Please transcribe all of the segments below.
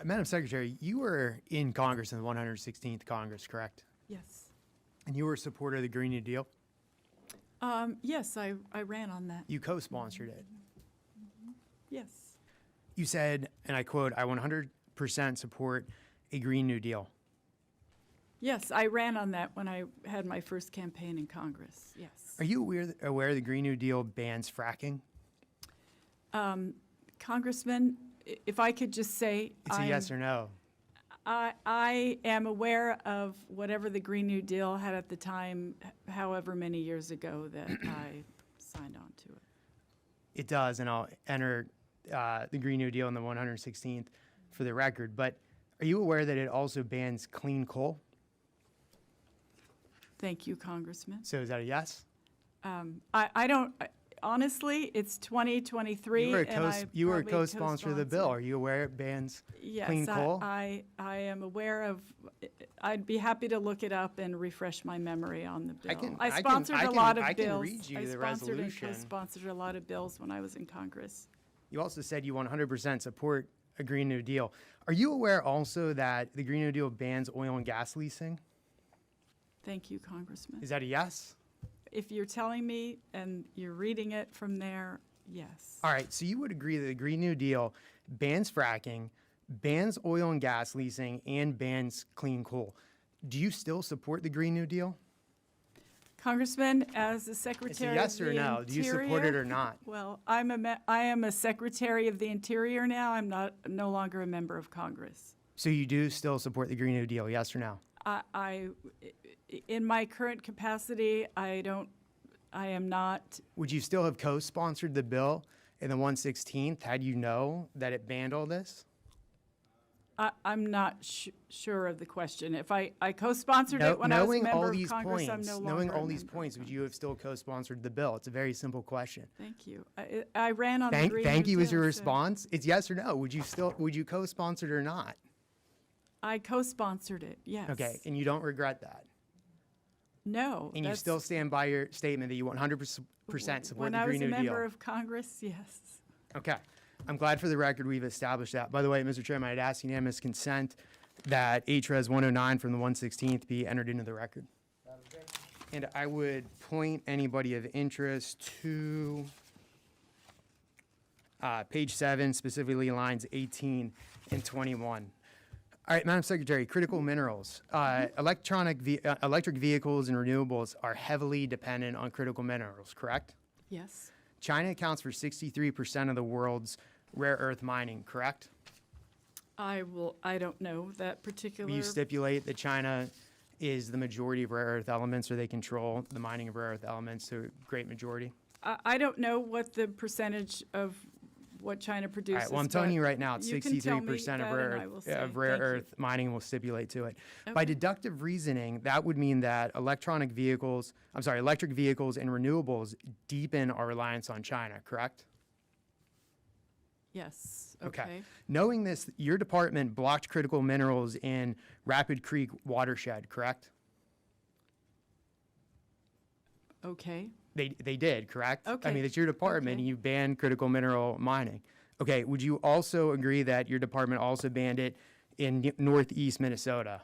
Madam Secretary, you were in Congress in the 116th Congress, correct? Yes. And you were a supporter of the Green New Deal? Yes, I ran on that. You co-sponsored it. Yes. You said, and I quote, "I 100% support a Green New Deal." Yes, I ran on that when I had my first campaign in Congress. Yes. Are you aware the Green New Deal bans fracking? Congressman, if I could just say, It's a yes or no. I am aware of whatever the Green New Deal had at the time, however many years ago that I signed on to it. It does, and I'll enter the Green New Deal in the 116th for the record. But are you aware that it also bans clean coal? Thank you, Congressman. So is that a yes? I don't, honestly, it's 2023. You were a co-sponsor of the bill. Are you aware it bans clean coal? I am aware of, I'd be happy to look it up and refresh my memory on the bill. I sponsored a lot of bills. I can read you the resolution. I co-sponsored a lot of bills when I was in Congress. You also said you 100% support a Green New Deal. Are you aware also that the Green New Deal bans oil and gas leasing? Thank you, Congressman. Is that a yes? If you're telling me and you're reading it from there, yes. All right, so you would agree that the Green New Deal bans fracking, bans oil and gas leasing, and bans clean coal. Do you still support the Green New Deal? Congressman, as the Secretary It's a yes of the or no. Interior, Do you support it or not? Well, I am a Secretary of the Interior now. I'm no longer a member of Congress. So you do still support the Green New Deal, yes or no? In my current capacity, I am not. Would you still have co-sponsored the bill in the 116th had you know that it banned all this? I'm not sure of the question. If I co-sponsored it when I was a member of Congress, I'm no longer knowing all a these member points, would you have still co-sponsored the bill? It's a very simple question. Thank you. I ran on the Green Thank New you is Deal, your so response. It's yes or no. Would you co-sponsor it or not? I co-sponsored it, yes. Okay, and you don't regret that? No. And you still stand by your statement that you 100% support the Green New Deal? When I was a member of Congress, yes. Okay. I'm glad for the record we've established that. By the way, Mr. Chairman, I'd ask unanimous consent that HRES 109 from the 116th be entered into the record. And I would point anybody of interest to page 7, specifically lines 18 and 21. All right, Madam Secretary, critical minerals. Electric vehicles and renewables are heavily dependent on critical minerals, correct? Yes. China accounts for 63% of the world's rare earth mining, correct? I don't know that particular. Will you stipulate that China is the majority of rare earth elements, or they control the mining of rare earth elements to a great majority? I don't know what the percentage of what China produces. All right, well, I'm telling you right now, it's you can tell me 63% that of rare earth mining will stipulate to it. By deductive reasoning, that would mean that electric vehicles and renewables deepen our reliance on China, correct? Yes, okay. Knowing this, your department blocked critical minerals in Rapid Creek watershed, correct? Okay. They did, correct? Okay. I mean, it's your department, Okay. and you banned critical mineral mining. Okay, would you also agree that your department also banned it in northeast Minnesota?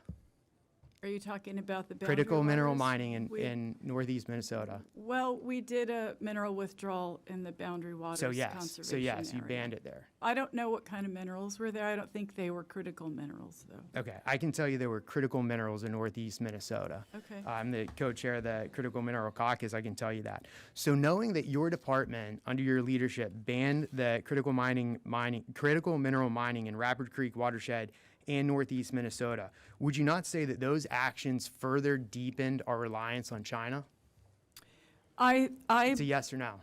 Are you talking about the boundary Critical mineral waters? mining in northeast Minnesota. Well, we did a mineral withdrawal in the boundary waters conservation you area. banned it there. I don't know what kind of minerals were there. I don't think they were critical minerals, though. Okay, I can tell you there were critical minerals in northeast Minnesota. Okay. I'm the co-chair of the Critical Mineral Caucus, I can tell you that. So knowing that your department, under your leadership, banned the critical mineral mining in Rapid Creek watershed and northeast Minnesota, would you not say that those actions further deepened our reliance on China? It's a yes or no.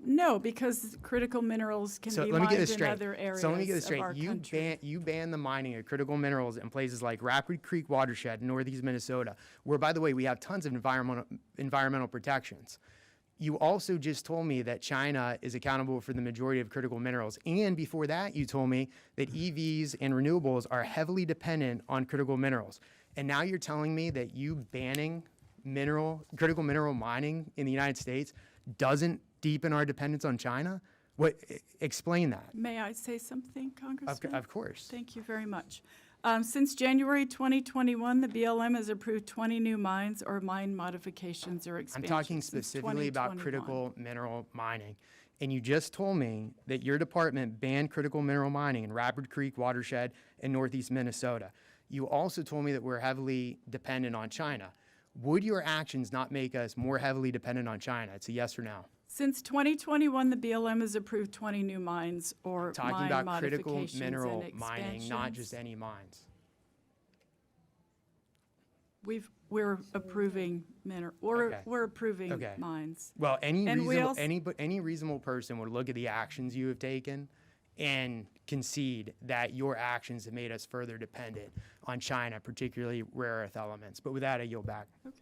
No, because critical minerals can be mined in other areas So let me get this of straight. our country. You ban the mining of critical minerals in places like Rapid Creek watershed, northeast Minnesota, where, by the way, we have tons of environmental protections. You also just told me that China is accountable for the majority of critical minerals. And before that, you told me that EVs and renewables are heavily dependent on critical minerals. And now you're telling me that you banning critical mineral mining in the United States doesn't deepen our dependence on China? Explain that. May I say something, Congressman? Of course. Thank you very much. Since January 2021, the BLM has approved 20 new mines or mine modifications or I'm expansions. talking since specifically about 2021. critical mineral mining. And you just told me that your department banned critical mineral mining in Rapid Creek watershed in northeast Minnesota. You also told me that we're heavily dependent on China. Would your actions not make us more heavily dependent on China? It's a yes or no. Since 2021, the BLM has approved 20 new mines or Talking mine about critical modifications mineral and mining, not just expansions. any mines. We're approving Okay. we're approving Okay. mines. Well, And we also- any reasonable person would look at the actions you have taken and concede that your actions have made us further dependent on China, particularly rare earth elements. But with that, I yield back.